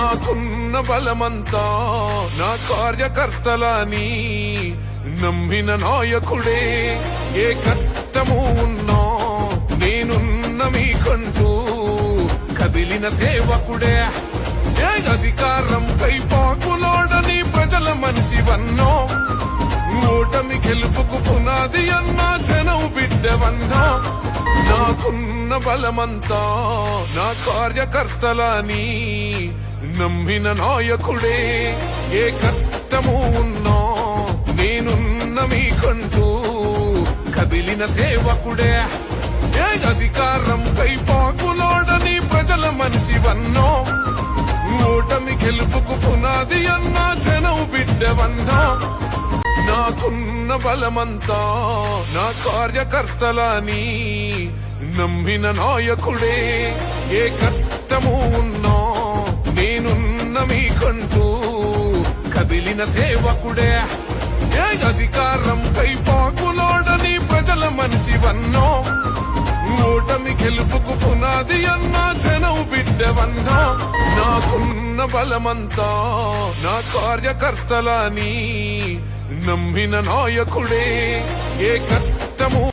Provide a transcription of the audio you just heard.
నాకున్న బలమంతా నా కార్యకర్తలని నమ్మిన నాయకుడే. ఏ కష్టము ఉన్నా నేనున్న మీకంటూ కదిలిన సేవకుడే. ఏ అధికారం పై పాకులోడని ప్రజల మనిషివన్నో, ఓటమి గెలుపుకు పునాది అన్న జనం బిడ్డవన్నో. నాకున్న బలమంతా నా కార్యకర్తలని నమ్మిన నాయకుడే. ఏ కష్టము ఉన్నా నేనున్న మీకంటూ కదిలిన సేవకుడే. ఏ అధికారం పై పాకులోడని ప్రజల మనిషివన్నో, ఓటమి గెలుపుకు పునాది అన్న జనం బిడ్డవన్నో. నాకున్న బలమంతా నా కార్యకర్తలని నమ్మిన నాయకుడే. ఏ కష్టము ఉన్నా నేనున్న మీకంటూ కదిలిన సేవకుడే. ఏ అధికారం పై పాకులోడని ప్రజల మనిషివన్నో, ఓటమి గెలుపుకు పునాది అన్న జనం బిడ్డవన్నో. నాకున్న బలమంతా నా కార్యకర్తలని నమ్మిన నాయకుడే. ఏ కష్టము